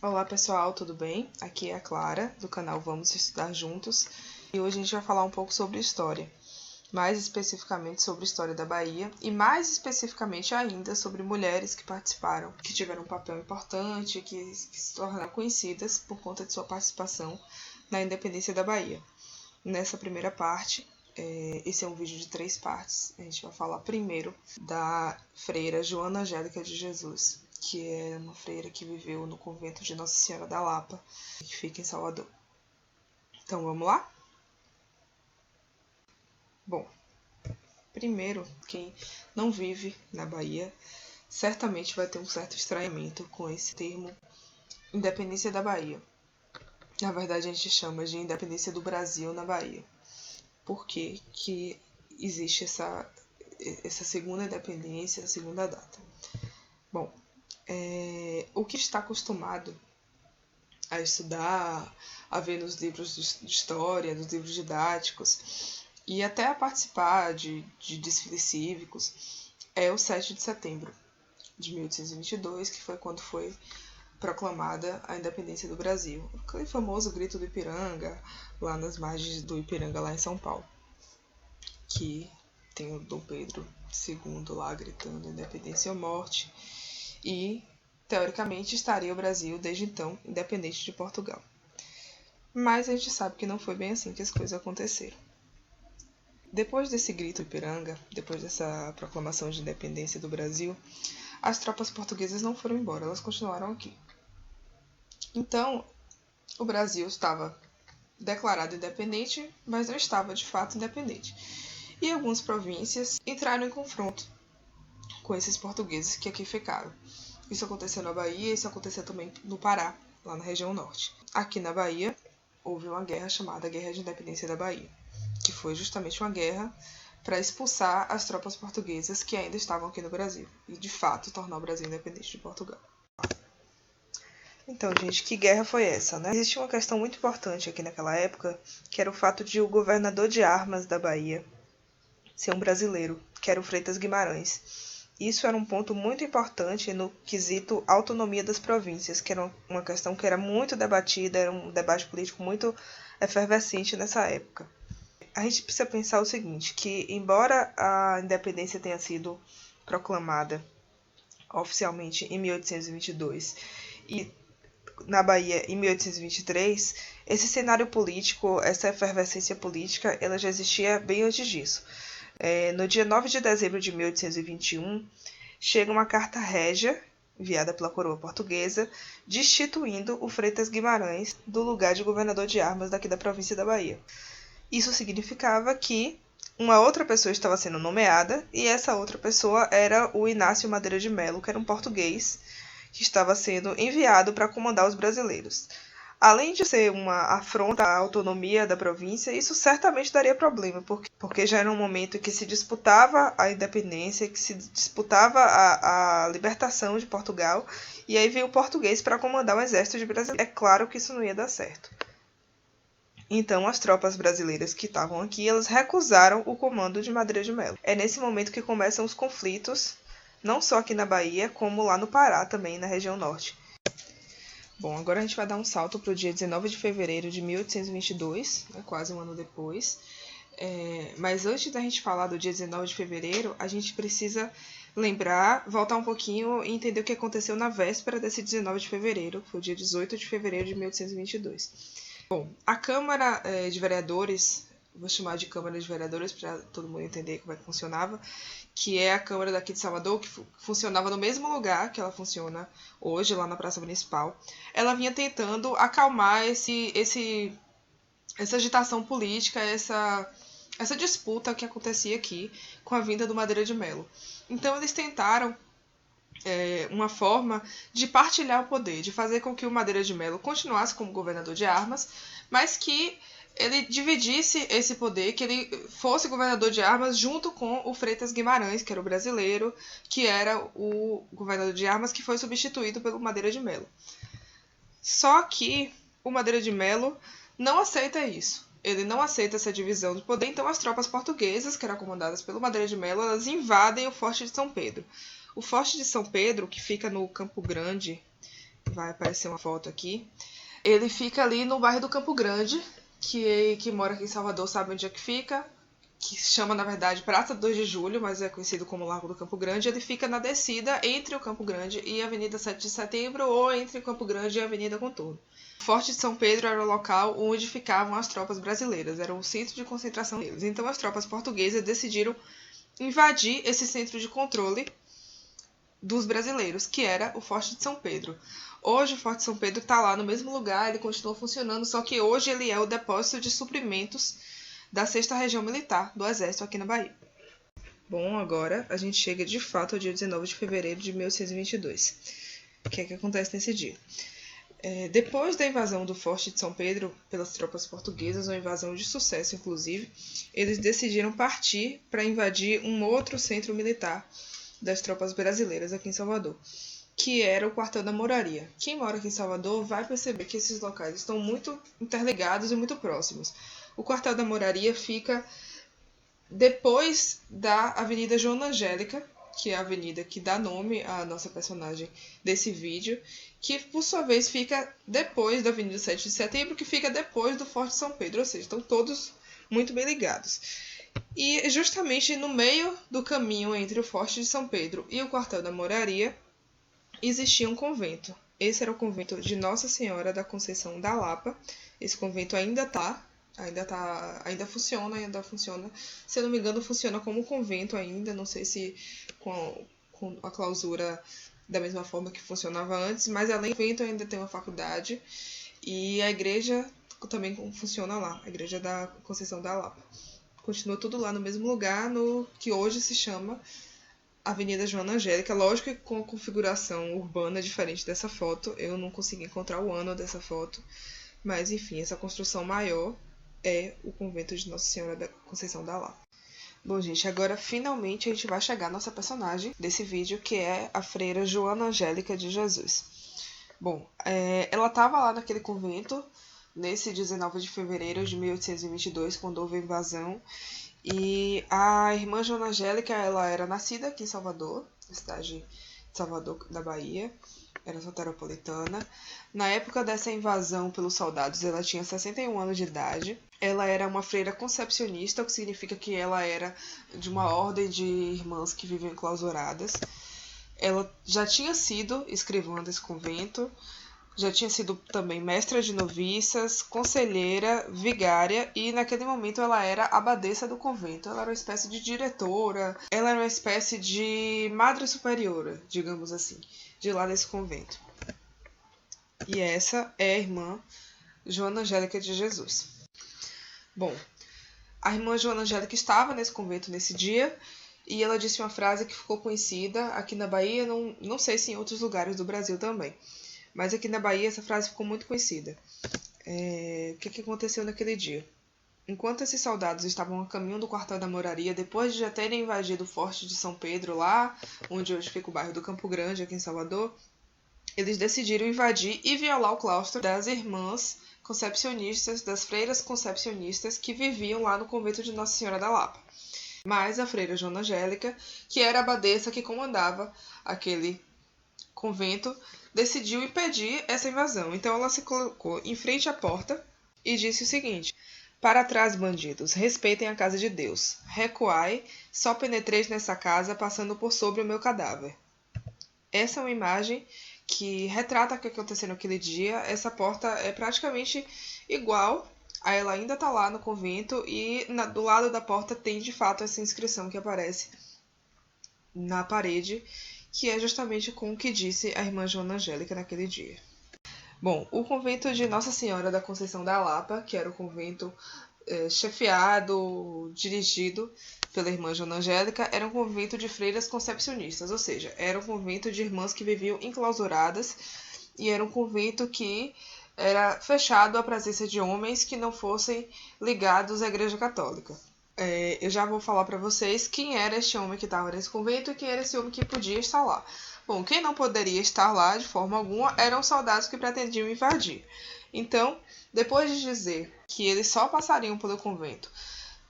Olá pessoal, tudo bem? Aqui é a Clara, do canal Vamos Estudar Juntos, e hoje a gente vai falar um pouco sobre história, mais especificamente sobre a história da Bahia e mais especificamente ainda sobre mulheres que participaram, que tiveram um papel importante, que se tornaram conhecidas por conta de sua participação na independência da Bahia. Nessa primeira parte, esse é um vídeo de 3 partes, a gente vai falar primeiro da freira Joana Angélica de Jesus, que é uma freira que viveu no convento de Nossa Senhora da Lapa, que fica em Salvador. Então vamos lá? Bom, primeiro, quem não vive na Bahia certamente vai ter um certo estranhamento com esse termo independência da Bahia. Na verdade, a gente chama de independência do Brasil na Bahia. Por que existe essa segunda independência, a segunda data? Bom, o que está acostumado a estudar, a ver nos livros de história, nos livros didáticos, e até a participar de desfiles cívicos, é o 7 de setembro de 1822, que foi quando foi proclamada a independência do Brasil. Aquele famoso grito do Ipiranga, lá nas margens do Ipiranga, lá em São Paulo, que tem o Dom Pedro II lá gritando independência ou morte, e teoricamente estaria o Brasil desde então independente de Portugal. Mas a gente sabe que não foi bem assim que as coisas aconteceram. Depois desse grito Ipiranga, depois dessa proclamação de independência do Brasil, as tropas portuguesas não foram embora, elas continuaram aqui. Então, o Brasil estava declarado independente, mas não estava de fato independente. E algumas províncias entraram em confronto com esses portugueses que aqui ficaram. Isso aconteceu na Bahia, isso aconteceu também no Pará, lá na região norte. Aqui na Bahia, houve uma guerra chamada Guerra de Independência da Bahia, que foi justamente uma guerra para expulsar as tropas portuguesas que ainda estavam aqui no Brasil e, de fato, tornar o Brasil independente de Portugal. Então, gente, que guerra foi essa, né? Existia uma questão muito importante aqui naquela época, que era o fato de o governador de armas da Bahia ser um brasileiro, que era o Freitas Guimarães. Isso era um ponto muito importante no quesito autonomia das províncias, que era uma questão que era muito debatida, era um debate político muito efervescente nessa época. A gente precisa pensar o seguinte, que embora a independência tenha sido proclamada oficialmente em 1822 e na Bahia em 1823, esse cenário político, essa efervescência política, ela já existia bem antes disso. No dia 9 de dezembro de 1821, chega uma carta régia, enviada pela coroa portuguesa, destituindo o Freitas Guimarães do lugar de governador de armas daqui da província da Bahia. Isso significava que uma outra pessoa estava sendo nomeada, e essa outra pessoa era o Inácio Madeira de Melo, que era um português que estava sendo enviado para comandar os brasileiros. Além de ser uma afronta à autonomia da província, isso certamente daria problema, porque já era um momento em que se disputava a independência, que se disputava a libertação de Portugal, e aí veio o português para comandar o exército de brasileiros. É claro que isso não ia dar certo. Então, as tropas brasileiras que estavam aqui, elas recusaram o comando de Madeira de Melo. É nesse momento que começam os conflitos, não só aqui na Bahia, como lá no Pará também, na região norte. Bom, agora a gente vai dar um salto para o dia 19 de fevereiro de 1822, né, quase um ano depois. Mas antes da gente falar do dia 19 de fevereiro, a gente precisa lembrar, voltar um pouquinho e entender o que aconteceu na véspera desse 19 de fevereiro, que foi o dia 18 de fevereiro de 1822. Bom, a Câmara de Vereadores, vou chamar de Câmara de Vereadores para todo mundo entender como é que funcionava, que é a Câmara daqui de Salvador, que funcionava no mesmo lugar que ela funciona hoje, lá na Praça Municipal. Ela vinha tentando acalmar essa agitação política, essa disputa que acontecia aqui com a vinda do Madeira de Melo. Então eles tentaram uma forma de partilhar o poder, de fazer com que o Madeira de Melo continuasse como governador de armas, mas que ele dividisse esse poder, que ele fosse governador de armas junto com o Freitas Guimarães, que era o brasileiro, que era o governador de armas que foi substituído pelo Madeira de Melo. Só que o Madeira de Melo não aceita isso. Ele não aceita essa divisão de poder, então as tropas portuguesas, que eram comandadas pelo Madeira de Melo, elas invadem o Forte de São Pedro. O Forte de São Pedro, que fica no Campo Grande, vai aparecer uma foto aqui. Ele fica ali no bairro do Campo Grande, que mora aqui em Salvador sabe onde é que fica, que se chama, na verdade, Praça 2 de Julho, mas é conhecido como Largo do Campo Grande. Ele fica na descida entre o Campo Grande e a Avenida 7 de Setembro, ou entre o Campo Grande e a Avenida Contorno. O Forte de São Pedro era o local onde ficavam as tropas brasileiras, era o centro de concentração deles. Então as tropas portuguesas decidiram invadir esse centro de controle dos brasileiros, que era o Forte de São Pedro. Hoje o Forte de São Pedro está lá no mesmo lugar, ele continua funcionando, só que hoje ele é o depósito de suprimentos da 6ª Região Militar do Exército aqui na Bahia. Bom, agora a gente chega de fato ao dia 19 de fevereiro de 1822. O que é que acontece nesse dia? Depois da invasão do Forte de São Pedro pelas tropas portuguesas, uma invasão de sucesso inclusive, eles decidiram partir para invadir um outro centro militar das tropas brasileiras aqui em Salvador, que era o Quartel da Moraria. Quem mora aqui em Salvador vai perceber que esses locais estão muito interligados e muito próximos. O Quartel da Moraria fica depois da Avenida Joana Angélica, que é a avenida que dá nome à nossa personagem desse vídeo, que por sua vez fica depois da Avenida 7 de Setembro, que fica depois do Forte de São Pedro, ou seja, estão todos muito bem ligados. E justamente no meio do caminho entre o Forte de São Pedro e o Quartel da Moraria existia um convento. Esse era o convento de Nossa Senhora da Conceição da Lapa. Esse convento ainda funciona. Se eu não me engano, funciona como convento ainda. Não sei se com a clausura da mesma forma que funcionava antes, mas além do convento ainda tem uma faculdade e a igreja também funciona lá, a igreja da Conceição da Lapa. Continua tudo lá no mesmo lugar, no que hoje se chama Avenida Joana Angélica, lógico que com a configuração urbana diferente dessa foto. Eu não consegui encontrar o ano dessa foto, mas enfim, essa construção maior é o convento de Nossa Senhora da Conceição da Lapa. Bom, gente, agora finalmente a gente vai chegar à nossa personagem desse vídeo, que é a freira Joana Angélica de Jesus. Bom, ela estava lá naquele convento nesse 19 de fevereiro de 1822, quando houve a invasão. E a irmã Joana Angélica, ela era nascida aqui em Salvador, na cidade de Salvador, da Bahia, era soteropolitana. Na época dessa invasão pelos soldados, ela tinha 61 anos de idade. Ela era uma freira concepcionista, o que significa que ela era de uma ordem de irmãs que viviam enclausuradas. Ela já tinha sido escrivã desse convento, já tinha sido também mestra de noviças, conselheira, vigária, e naquele momento ela era abadesa do convento. Ela era uma espécie de diretora, ela era uma espécie de madre superiora, digamos assim, de lá desse convento. E essa é a irmã Joana Angélica de Jesus. Bom, a irmã Joana Angélica estava nesse convento nesse dia, e ela disse uma frase que ficou conhecida aqui na Bahia, não sei se em outros lugares do Brasil também. Mas aqui na Bahia essa frase ficou muito conhecida. O que aconteceu naquele dia? Enquanto esses soldados estavam a caminho do Quartel da Moraria, depois de já terem invadido o Forte de São Pedro, lá onde hoje fica o bairro do Campo Grande, aqui em Salvador, eles decidiram invadir e violar o claustro das irmãs concepcionistas, das freiras concepcionistas que viviam lá no convento de Nossa Senhora da Lapa. Mas a freira Joana Angélica, que era a abadesa que comandava aquele convento, decidiu impedir essa invasão. Então ela se colocou em frente à porta e disse o seguinte: "Para trás, bandidos, respeitem a casa de Deus. Recuai, só penetreis nessa casa passando por sobre o meu cadáver." Essa é uma imagem que retrata o que aconteceu naquele dia. Essa porta é praticamente igual, ela ainda está lá no convento, e do lado da porta tem de fato essa inscrição que aparece na parede, que é justamente com o que disse a irmã Joana Angélica naquele dia. Bom, o convento de Nossa Senhora da Conceição da Lapa, que era o convento chefiado, dirigido pela irmã Joana Angélica, era um convento de freiras concepcionistas, ou seja, era um convento de irmãs que viviam enclausuradas, e era um convento que era fechado à presença de homens que não fossem ligados à Igreja Católica. Eu já vou falar para vocês quem era este homem que estava nesse convento e quem era esse homem que podia estar lá. Bom, quem não poderia estar lá de forma alguma eram soldados que pretendiam invadir. Então, depois de dizer que eles só passariam pelo convento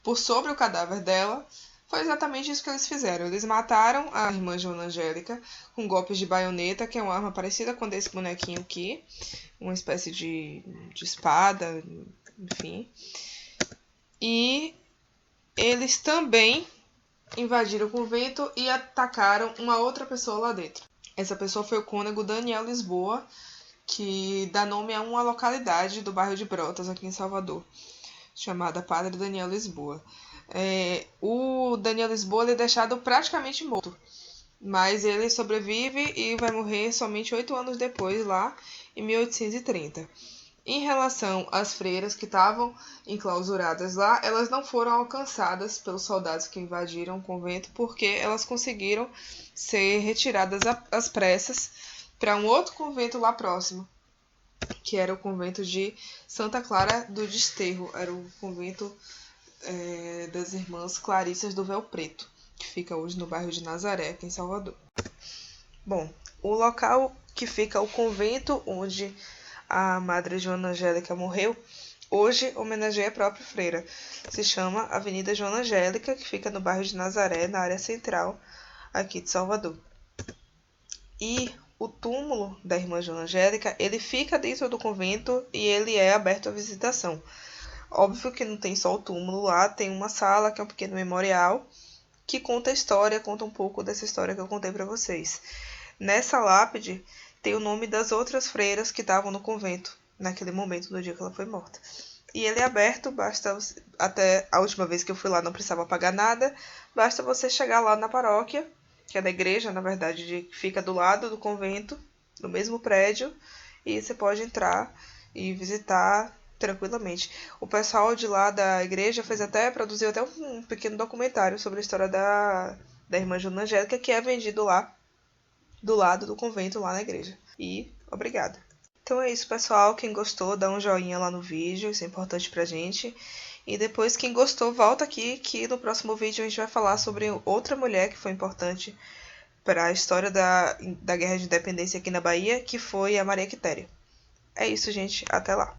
por sobre o cadáver dela, Foi exatamente isso que eles fizeram. Eles mataram a irmã Joana Angélica com golpes de baioneta, que é uma arma parecida com desse bonequinho aqui. Uma espécie de espada, enfim. E eles também invadiram o convento e atacaram uma outra pessoa lá dentro. Essa pessoa foi o cônego Daniel Lisboa, que dá nome a uma localidade do bairro de Brotas, aqui em Salvador, chamada Padre Daniel Lisboa. O Daniel Lisboa ele é deixado praticamente morto, mas ele sobrevive e vai morrer somente 8 anos depois, lá em 1830. Em relação às freiras que estavam enclausuradas lá, elas não foram alcançadas pelos soldados que invadiram o convento, porque elas conseguiram ser retiradas às pressas para um outro convento lá próximo, que era o convento de Santa Clara do Desterro. Era o convento das Irmãs Clarissas do Véu Preto, que fica hoje no bairro de Nazaré, aqui em Salvador. Bom, o local que fica o convento onde a Madre Joana Angélica morreu, hoje homenageia a própria freira. Se chama Avenida Joana Angélica, que fica no bairro de Nazaré, na área central aqui de Salvador. E o túmulo da irmã Joana Angélica, ele fica dentro do convento e ele é aberto à visitação. Óbvio que não tem só o túmulo lá, tem uma sala que é um pequeno memorial que conta a história, conta um pouco dessa história que eu contei para vocês. Nessa lápide tem o nome das outras freiras que estavam no convento naquele momento do dia que ela foi morta. E ele é aberto, basta até a última vez que eu fui lá não precisava pagar nada, basta você chegar lá na paróquia, que é da igreja, na verdade, que fica do lado do convento, no mesmo prédio, e você pode entrar e visitar tranquilamente. O pessoal de lá da igreja produziu até um pequeno documentário sobre a história da irmã Joana Angélica, que é vendido lá do lado do convento, lá na igreja. E obrigada. Então é isso, pessoal. Quem gostou, dá um joinha lá no vídeo, isso é importante pra gente. E depois, quem gostou, volta aqui, que no próximo vídeo a gente vai falar sobre outra mulher que foi importante para a história da Guerra de Independência aqui na Bahia, que foi a Maria Quitéria. É isso, gente. Até lá.